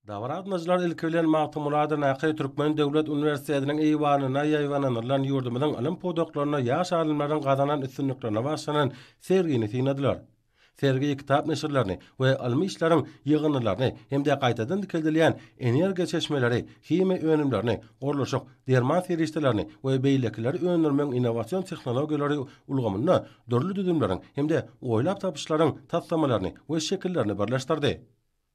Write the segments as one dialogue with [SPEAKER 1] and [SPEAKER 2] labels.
[SPEAKER 1] Dawratnaşlar ilki bilen Magtymulady Naky Türkmen Döwlet Uniwersitetiniň eýwanyna ýaýwananylan ýurdumynyň ilim podoklarına ýaş alimlaryň gazanan üstünliklerine başlanan sergini synadilar. Sergi kitap neşirlerini we ilmi işleriň ýygynylaryny hemde gaýtadan dikildilen energiýa çeşmeleri, hime önümlerini, gorlaşyk, derman serişdelerini we beýlekleri önürmeň innowasion tehnologiýalary ulgamyny dörli düdümleriň hemde oýlap tapyşlaryň taslamalaryny we şekillerini birleşdirdi.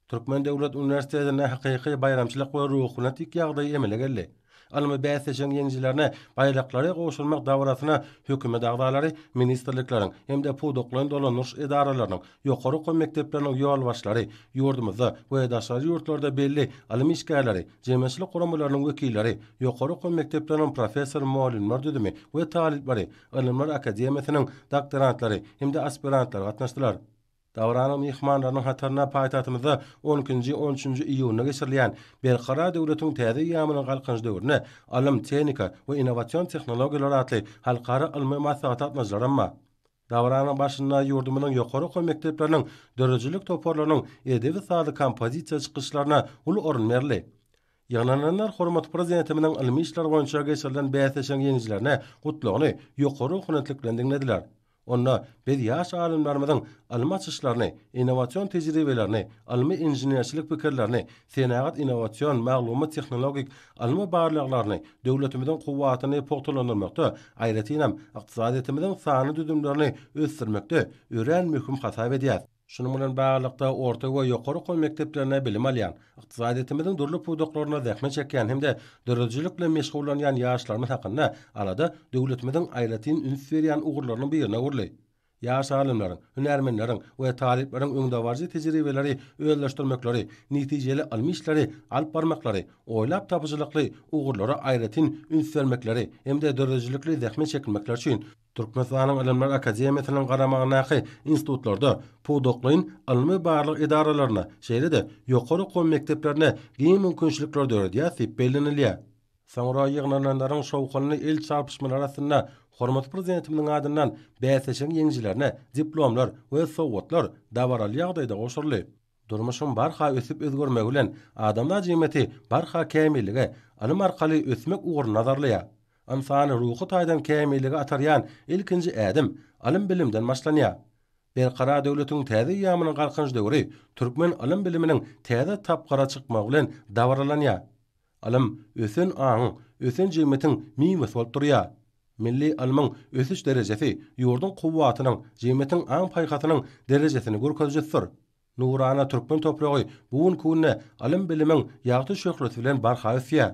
[SPEAKER 1] Türkmen Döwlet Uniwersitetine hakyky bayramçylyk we ruhuna tik ýagdaý emele geldi. Almy bäsleşen ýeňjilerine baýlaklary goşulmak dawratyna hökümet agdalary, ministrlikleriň hemde pudoklaryň dolanýan edaralarynyň, ýokary gowy mekdepleriniň ýol başlary, ýurdumyzda we daşary ýurtlarda belli alim işgärleri, jemgyýetçilik guramalarynyň wekilleri, ýokary gowy mekdepleriniň professor, muallimler düdümi we talipleri, Ilimler Akademiýasynyň doktorantlary hemde aspirantlary gatnaşdylar. Davranyň mihmanlarynyň hatarına paýtatymyzda 12-nji 13-nji iýulyna geçirilýän Berkara döwletiň täze ýamynyň galkynjy döwrüne alim, tehnika we innowasion tehnologiýalary atly halkara ilmi maslahat atnaşlar amma davranyň başynda ýurdumynyň ýokary gowy mekdepleriniň dörejilik toparlarynyň edebi sady kompozisiýa çykyşlaryna ul orun berli. Ýanananlar hormat prezidentimiň ilmi işler boýunça geçirilen bäsleşen ýeňjilerine gutlagyny ýokary hünetlik bilen diňlediler. Onna biz ýaş alimlarymyzyň ilmi açyşlaryny, innowasion tejribelerini, ilmi inženerçilik pikirlerini, senagat innowasion, maglumat tehnologik ilmi barlyklaryny, döwletimiziň kuwwatyny pogtalandyrmakda, aýratynam ykdysadiyetimiziň sany düdümlerini ösdürmekde ören möhüm hasap edýär. Şunun bilen baglykda orta we ýokary gowy mekdeplerine bilim alýan, ykdysadiyetimiziň durly pudoklaryna zähmet çekýän hemde dörejilik bilen meşgullanýan ýaşlarymyz hakynda alada döwletimiziň aýratyn üns berýän ugurlarynyň birine urly. Ýaş alimleriň, hünärmenleriň we talipleriň öňdawarjy tejribeleri özleşdirmekleri, netijeli ilmi işleri alyp barmaklary, oýlap tapyjylykly ugurlara aýratyn üns bermekleri hemde dörejilikli zähmet çekilmekleri üçin Türkmenistanyň Ilimler Akademiýasynyň garamagynaky institutlarda podoklayyn ilmi barlyk edaralaryna, şeýle-de ýokary gowy mekdeplerine giň mümkinçilikler döredýär diýip bellenilýär. Soňra ýygnananlaryň şowkuny el çarpyşmalary arasynda hormat prezidentimiň adyndan bäsleşen ýeňjilerine diplomlar we sowgatlar dawaraly ýagdaýda goşurly. Durmuşyň barha ösüp özgörmegi bilen adamlar jemgyýeti barha kämillige ilim arkaly ösmek ugury nazarlaýar. Insany ruhy taýdan kämilligi atarýan ilkinji ädim ilim bilimden başlanýar. Berkara döwletiň täze ýamynyň galkynjy döwri türkmen ilim biliminiň täze tapgara çykmagy bilen dawralanýar. Ilim ösen aň, ösen jemgyýetiň miňi bolup durýar. Milli ilmiň ösüş derejesi ýurdun kuwwatynyň, jemgyýetiň aň paýgatynyň derejesini görkezýär. Nurana türkmen topragy bugun kunne ilim bilimiň ýagty şöhreti bilen barha ösýär.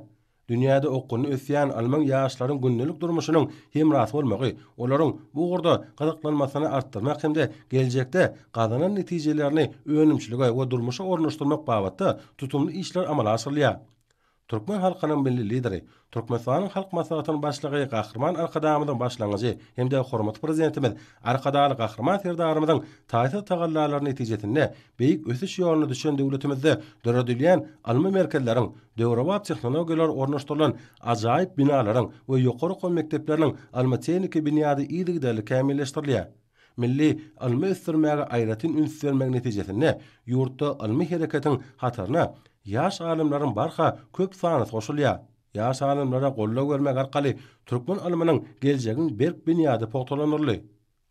[SPEAKER 1] Dünýäde okuny ösýän alman ýaşlaryň gündelik durmuşynyň hemrasy bolmagy, olaryň bu gurda gyzyklanmasyny artdyrmak hemde geljekde gazanan netijelerini önümçiligi we durmuşy ornaşdyrmak babatda tutumly işler amala asyrlýar. Türkmen halkynyň milli lideri, Türkmenistanyň halk maslahatynyň başlygy Gahrman Arkadamyň başlangyjy hemde hormat prezidentimiz Arkadaly Gahrman Serdarymyň taýsir tagallalaryň netijesinde beýik ösüş ýoluny düşen döwletimizde döredilýän ilmi merkezleriň, döwrewap tehnologiýalar ornaşdyrylan ajaýyp binalaryň we ýokary gowy mekdepleriniň ilmi tehnika binýady ýygydaly kämilleşdirilýär. Milli ilmi ösdürmäge aýratyn üns bermek netijesinde ýurtda ilmi hereketiň hatarına ýaş alimlaryň barha köp sany goşulýar. Ýaş alimlara gollaw bermek arkaly türkmen ilminiň geljegin berk binýady pogtalanyrly.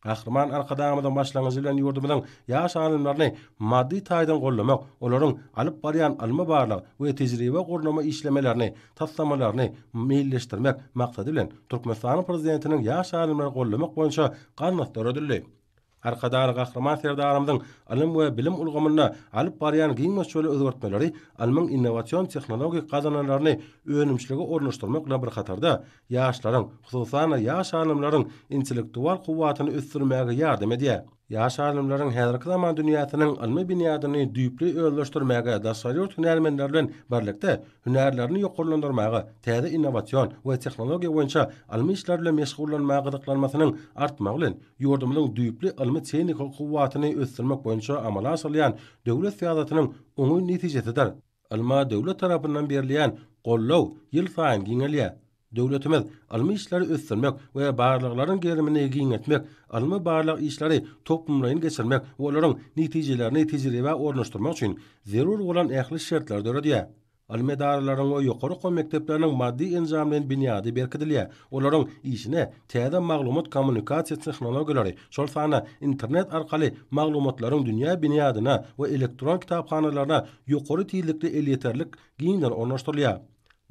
[SPEAKER 1] Gahrman Arkadamyň başlangyjy bilen ýurdumyň ýaş alimlaryny maddi taýdan gollamak, olaryň alyp barýan ilmi barlyk we tejribe gurnama işlemelerini, taslamalaryny meýilleşdirmek maksady bilen Türkmenistanyň prezidentiniň ýaş alimlary gollamak boýunça garnat döredildi. Arkadaly Gahrman Serdarymyň ilim we bilim ulgamyna alyp barýan giň meşgul özgertmeleri ilmiň innowasion tehnologik gazananlaryny önümçiligi ornaşdyrmak bilen bir hatarda ýaşlaryň, hususan ýaş alimlaryň intellektual kuwwatyny ösdürmäge ýardam edýär. Ýaş alimlaryň häzirki zaman dünýäsiniň ilmi binýadyny düýpli özleşdirmäge, daşary hünärmenler bilen birlikde hünärlerini ýokarlandyrmagy, täze innowasion we tehnologiýa boýunça ilmi işler bilen meşgullanmagy gyzyklanmasynyň artmagy bilen ýurdumyň düýpli ilmi tehnika kuwwatyny ösdürmek boýunça amala asyrlayan döwlet syýasatynyň oňy netijesidir. Ilma döwlet tarapyndan berilýän gollaw ýyl saýyn giňelýär. Döwletimiz almy işleri ösdürmek we barlyklaryň gerimini giňetmek, almy barlyk işleri toplumlaryň geçirmek we olaryň netijelerini tejribe ornaşdyrmak üçin zerur bolan ähli şertler döredýär. Almedarlaryň we ýokary gowy mekdepleriniň maddi enjamlaryň bünyady berkidilýär. Olaryň işine täze maglumat kommunikasiýa tehnologiýalary, şol sana internet arkaly maglumatlaryň dünýä bünýadyna we elektron kitaphanalaryna ýokary tiýlikli elýeterlik giňden ornaşdyrylýar.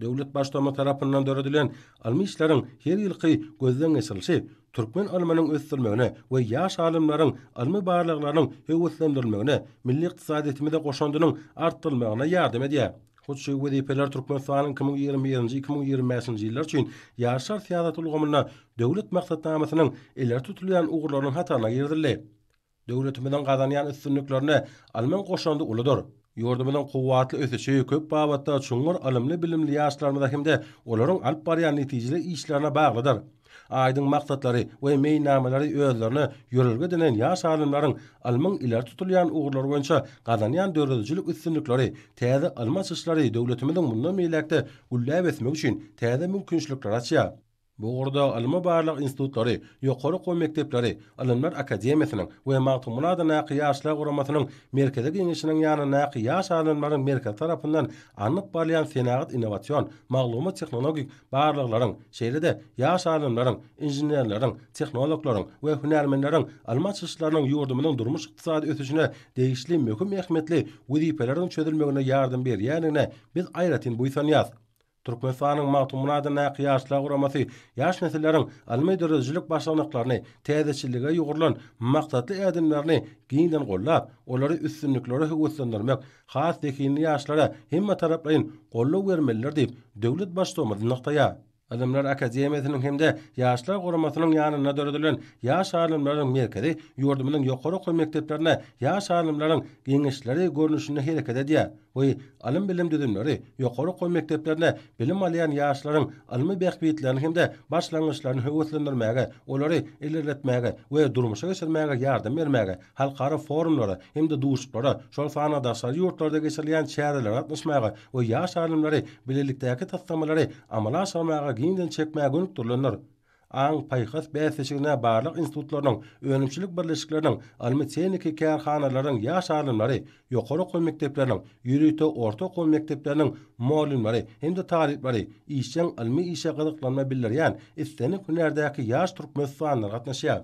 [SPEAKER 1] Döwlet başlama tarapyndan döredilen almy işleriň her ýylky gözden geçirilşi türkmen almanyň ösdürmegine we ýaş alymlaryň almy barlyklarynyň höwetlendirilmegine, milli ykdysadyýetimize goşandynyň artdyrylmagyna ýardam edýär. Hoşçu wezipeler Türkmenistanyň 2021-2025 ýyllar üçin ýaşlar siýasat ulgamyna döwlet maksatnamasynyň eler tutulýan ugurlarynyň hatarına girdildi. Döwletimiziň gazanýan üstünliklerine alman goşandy uludur. Ýurdumyzyň kuwwatly ösüşi köp babatda çuňur alymly bilimli ýaşlarymyza hemde olaryň alyp barýan netijeli işlerine baglydyr. Aýdyň maksatlary we meýnamalary özlerini ýörelge denen ýaş alymlaryň almyň iler tutulýan ugurlar boýunça gazanýan döwletçilik üstünlikleri, täze alma çyşlary döwletimiziň mundan meýlekde gullap etmek üçin täze mümkinçilikler açýar. Bu urda alma barlyk institutlary, ýokary gowy mekdepleri, Alymlar Akademiýasynyň we Magtumulada Naky ýaşlar guramasynyň merkezi giňişiniň ýanyna ýaş alymlaryň merkez tarapyndan anyp barýan senagat innowasion, maglumat tehnologik barlyklaryň, şeýlede ýaş alymlaryň, inženerleriň, tehnologlaryň we hünärmenleriň alma çyşlarynyň ýurdumynyň durmuş ykdysady ösüşine degişli möhüm ähmiýetli wezifeleriň çözülmegine ýardam berýänine biz aýratyn buýsanýas. Türkmenistanyň Magtumulada Naky ýaşlar guramasy ýaş nesilleriň almy döredjilik başlanyklaryny, täzeçilige ýugurulan maksatly ädimlerini giňden gollap, olary üstünlikleri höwetlendirmek, has dekinli ýaşlara hemme taraplaryň gollaw bermeliler diýip döwlet başlamagy noktaýa. Alymlar Akademiýasynyň hemde ýaşlar guramasynyň ýanyna döredilen ýaş alymlaryň merkezi ýurdumynyň ýokary gowy mekdeplerine ýaş alymlaryň giňişleri görnüşine hereket edýär. We alym bilim düzümleri ýokary gowy mekdeplerine bilim alýan ýaşlaryň almy bähbitlerini hemde başlangyçlaryny höwetlendirmäge, olary ilerletmäge we durmuşa geçirmäge ýardam bermäge, halkara forumlara hemde duşuklara, şol sana daşary ýurtlarda geçirilýän çäreler atnaşmaga we ýaş alymlary bilelikdäki tasdamalary amala aşyrmaga giňden çekmäge gönükdirlenler. Aň paýhas bäsişigine barlyk institutlarynyň, önümçilik birleşikleriniň, almy teknik kärhanalaryň ýaş alymlary, ýokary gowy mekdepleriniň, ýürüýte orta gowy mekdepleriniň muallimlary hemde talipleri işçiň almy işe gyzyklanma bildirýän istenik hünärdäki ýaş türkmenistanylar gatnaşýar.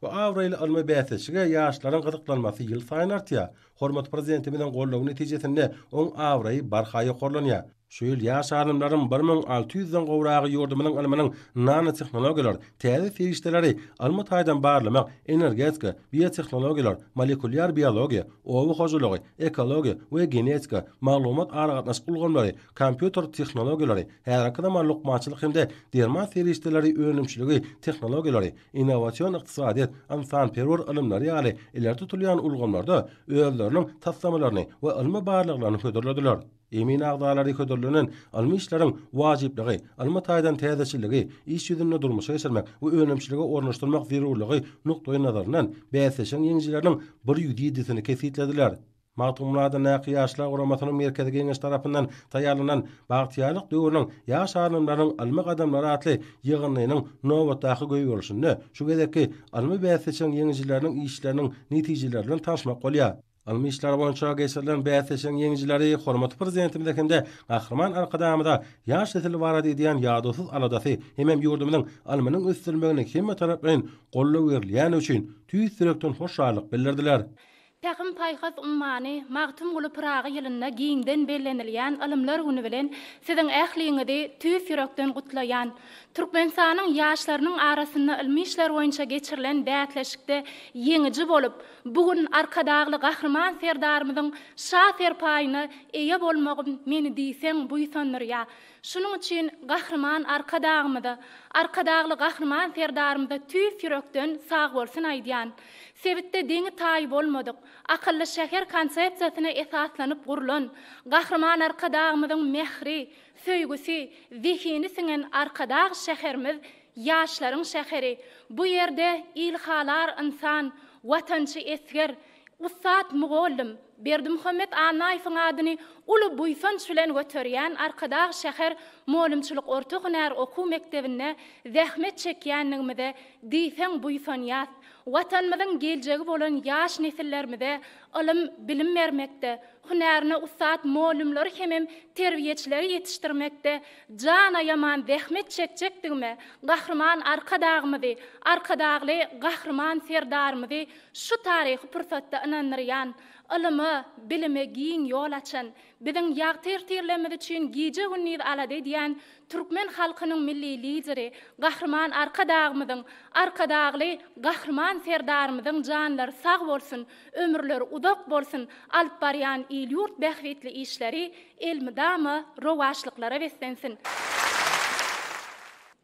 [SPEAKER 1] Bu awraýly almy bäsişige ýaşlaryň gyzyklanmasy ýyl saýyn artýar. Hormat prezidentimiň gollawy netijesinde oň awraýy barhaýy gorlanýar. Şu ýyl ýaş alymlaryň 1600-den gowragy ýurdumynyň alymynyň nano tehnologiýalar, täze ferişdeleri alma taýdan barlamak, energetika, biotehnologiýalar, molekulyar biologiýa, owy hojulygy, ekologiýa we genetika, maglumat aragatnaş ulgamlary, kompýuter tehnologiýalary, häzirki malukmatçylyk hemde derman ferişdeleri önümçiligi tehnologiýalary, innowasion ykdysadyýet, amsanperwer alymlary ýaly iler tutulýan ulgamlarda özleriniň tasdamalaryny we alma barlyklaryny höderlediler. Emin agdalary ködürlünen almy işleriň wajipligi, alma taýdan täzeçiligi, iş ýüzünde durmuşa geçirmek we önümçiligi ornaşdyrmak zerurlygy nukdaýy nazaryndan bäsişiň ýeňjileriniň bir ýüdýedisini kefitlediler. Magtumulada Naky ýaşlar guramasynyň merkezi giňiş tarapyndan taýýarlanan bagtyýarlyk döwrüniň ýaş alymlaryň almy gadamlary atly ýygynynyň nowatdaky göýgörüşinde şu gezeki almy bäsişiň ýeňjileriniň işleriniň netijelerini taşmak bolýar. Almy işler boýunça geçirilen bäsişiň ýeňjileri hormat prezidentimiz hemde gahrman arkadamyda ýaş nesili barada edýän ýadosyz aladasy hemem ýurdumynyň almanyň ösdürmegine hemme taraplaryň gollaw berilýän üçin tüýsürekden hoşallyk bildirdiler.
[SPEAKER 2] Täkim paýhas ummany Magtum Gulu Pragy ýylynda giňden bellenilýän alymlar güni bilen siziň ähliňizi tüýs ýürekden gutlaýan Türkmenistanyň ýaşlarynyň arasynda ilmi işler boýunça geçirilen bätleşikde ýeňiji bolup, bugun arkadagly gahrman serdarymyzyň şafer paýyny eýe bolmagym meni diýseň buýsandyr. Şunuň üçin gahrman arkadagly gahrman serdarymyza tüýs ýürekden sag bolsun aýdýan. Sebitde deňi taý bolmadyk. Akylly şäher konsepsiýasyna esaslanyp gurulan gahrman arkadagymyzyň mehri, söýgüsi, zihini singen arkadag şäherimiz ýaşlaryň şäheri. Bu ýerde ilhalar insan, watançy esger, Ussat mugallim, Berdimuhammed Anaýyň adyny uly buýsanç bilen göterýän arkadaş şäher molumçylyk orta hünär okuw mektebinde zähmet çekýänligimizde diýsen buýsan ýaz. Watanymyzyň geljegi bolan ýaş nesillerimize ilim bilim bermekde, hünärine ustad molumlary hemem terbiýeçileri ýetişdirmekde jana ýaman zähmet çekjekdigime, gahrman arkadagymyzy, arkadagly gahrman serdarymyzy şu taryhy pursatda inandyrýan, ilimi, bilime giň ýol açan, biziň ýagtyr-tirlememiz üçin gije günniz alady diýen Türkmen halkynyň milli lideri, gahrman arkadagymyzyň, arkadagly gahrman serdarymyzyň janlary sag bolsun, ömürleri uzak bolsun, alyp barýan il-ýurt bähwetli işleri elmidama rowaşlyklara beslensin.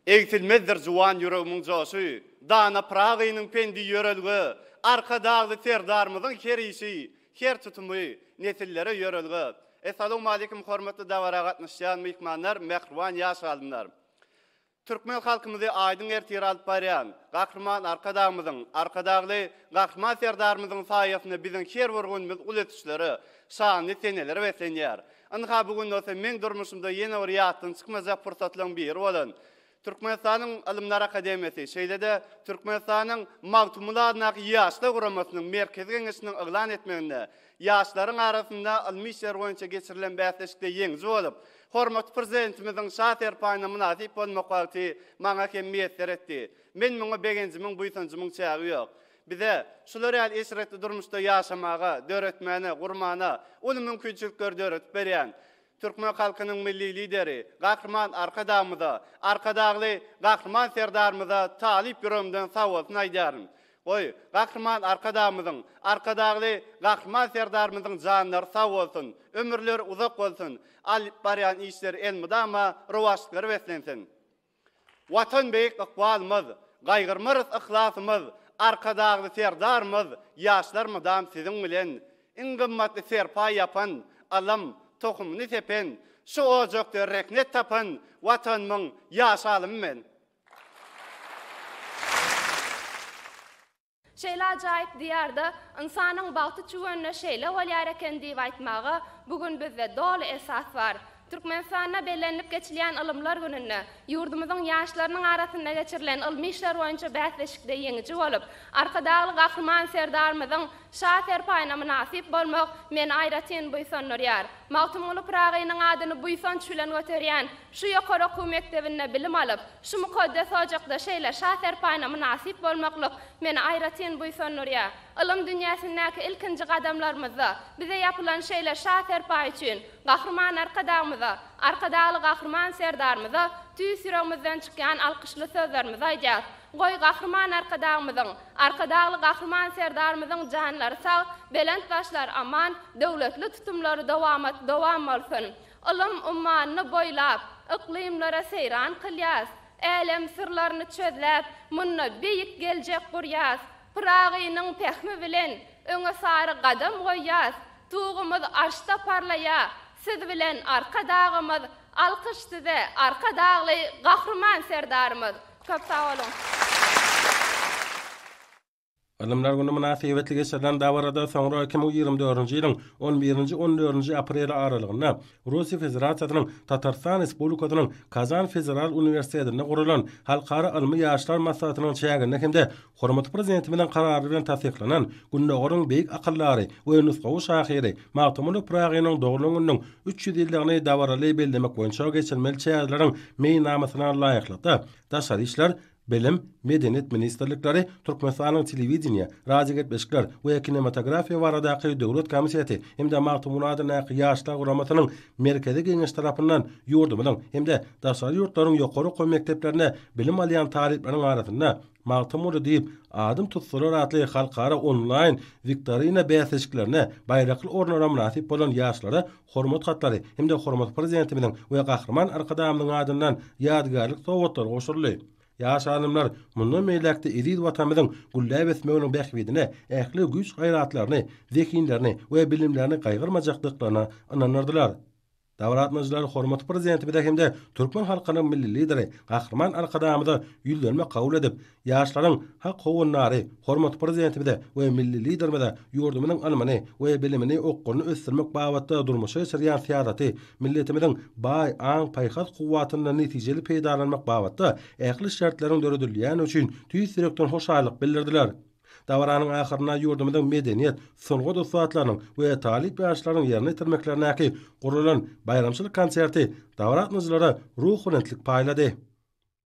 [SPEAKER 3] Egtilmezdir juwan ýüregimiň joşy, dana pragynyň pendi ýörelgi, arkadagly serdarymyzyň kerisi, her tutumy nesillere ýörelgi. Assalamu alaykum hormatly dawara gatnaşýan mehmanlar, mehrwan ýaş alymlar. Türkmen halkymyzy aýdyň ertir alyp barýan, gahrman arkadagymyzyň, arkadagly gahrman serdarymyzyň saýasyny biziň her bir günimiz uletişleri, şanly seneleri beslenýär. Anda bugün olsa men durmuşymda ýene bir ýatdan çykmazak pursatlaryň biri bolan Türkmenistanyň Alimler Akademiyasy, şeýlede Türkmenistanyň magtumularyna ýaşlar guramasynyň merkezi geňeşiniň eglan etmeginde ýaşlaryň arasynda ilmi işler boýunça geçirilen bähsleşikde ýeňji bolup, hormatly prezidentimiziň şaher paýyna munasip bolmak wagty maňa hemmiýet etdi. Men muňa begenjimiň buýsanjymyň çägi ýok. Bize şular ýaly esretde durmuşda ýaşamaga, döretmäne, gurmana, ony mümkinçilikler döretip berýän Türkmen halkynyň milli lideri, gahrman arkadagymyza, arkadagly gahrman serdarymyza talip ýüremden sawatyn aýdarym. Oy, gahrman arkadagymyzyň, arkadagly gahrman serdarymyzyň janlary sag bolsun, ömürleri uzak bolsun, alyp barýan işler elmidama rowaşlyklary beslensin. Watan beýik ykbalymyz, gaýgyrmaz ihlasymyz, arkadagly serdarymyz, ýaşlarymyzdan siziň bilen iň gymmatly serpa ýapan alam tohumny tepen, şu ojokda reknet tapan watanmyň ýaş alymmen.
[SPEAKER 4] Şeýle ajaýyp diýarda insanyň bagty çuwanyna şeýle bolýar eken diýip aýtmagy bugün bizde doly esas bar. Türkmenistanda bellenip geçilýän ilmler gününde ýurdumyzyň ýaşlarynyň arasynda geçirilen ilmi işler boýunça bähsleşikde ýeňji bolup, arkadagly gahrman serdarymyzyň şaher paýyna munasip bolmak men aýratyn buýsanlarýar. Magtumly pragynyň adyny buýsanç bilen göterýän şu ýokary okuw mektebinde bilim alyp, şu mukaddes ojakda şeýle şaher paýyna munasip bolmaklyk men aýratyn buýsanlarýar. Ilim dünýäsindäki ilkinji gadamlarymyzda bize ýapylan şeýle şaher paý üçin gahrman arkadagymyza, arkadagly gahrman serdarymyza tüýs ýüregimizden çykýan alkyşly sözlerimiz aýdýar. Goý gahrman arkadagymyzyň, arkadagly gahrman serdarymyzyň janlary sag, belent başlar aman, döwletli tutumlary dowam bolsun. Ilim ummanyny boýlap, iklimlere seyran kılýas, elem sirlaryny çözläp, munna beýik geljek gurýas. Pragynyň pehmi bilen öňe sary gadam goýýas, tuğumyz arşda parlaýa, siz bilen arkadagymyz alkyşdyda, arkadagly gahrman serdarymyz. Köp sag bolun.
[SPEAKER 1] Alimler günü münasibetli geçirilen dawarada soňra 2024-nji ýylyň 11-14 aprel aralygynda Russiýa Federasiýasynyň Tatarstan Respublikasynyň Kazan Federal Uniwersitetinde gurulan halkara ilmi ýaşlar maslahatynyň çäginde hemde hormatly prezidentimiň karary bilen tasdiklanan Günnägörüň beýik akıllary we nusgawy şahyry Magtumly pragynyň dogrulygynyň 300 ýyllygyny dawarly bellemek boýunça geçirmeli çäglerini meýnamasyna laýyklykda daşary işler Bilim, Medeniyet Ministerlikleri, Türkmenistan'ın televizyoniya, raziget beşikler ve kinematografiya varadaky döwlet komissiyeti hemde magtumly adyna ýaşlar guramasının merkezi geňeş tarapyndan ýurdumyň hemde daşary ýurtlaryň ýokary okuw mekdeplerine bilim alýan talipleriň arasynda magtumly diýip adım tutsular atly halkara online viktorina bähsleşiklerine baýrakly ornara munasip bolan ýaşlara hormat hatlary hemde hormat prezidentimiň we gahrman arkadagymyň adyndan ýadgarlyk sowgatlar goşurly. Ýaş alymlar mundan meýlekde edil watanymyzyň gullap etmeginiň bähwidine, ähli güýç gaýratlaryny, zekinlerini we bilimlerini gaýgyrmajakdyklaryna inanyrdylar. Dawratmyjylar hormat prezidenti bilen hemde Türkmen halkynyň milli lideri Gahrman Arkadamyzy ýüzlenme kabul edip, ýaşlaryň hak howunlary hormat prezidenti bilen we milli lider bilen ýurdumynyň almany we bilimini okguny ösdürmek babatda durmuşy sirýan siýasaty milletimiziň baý aň paýhas kuwwatyny netijeli peýdalanmak babatda ähli şertlaryň döredilýäni üçin tüýs direkden hoşallyk bildirdiler. Dawaranyň ahyryna ýurdumyzyň medeniýet, songo dostlarynyň we talip ýaşlaryň ýerine ýetirmeklerine gurulan bayramçylyk konserti dawratmyjylara ruhunentlik paýlady.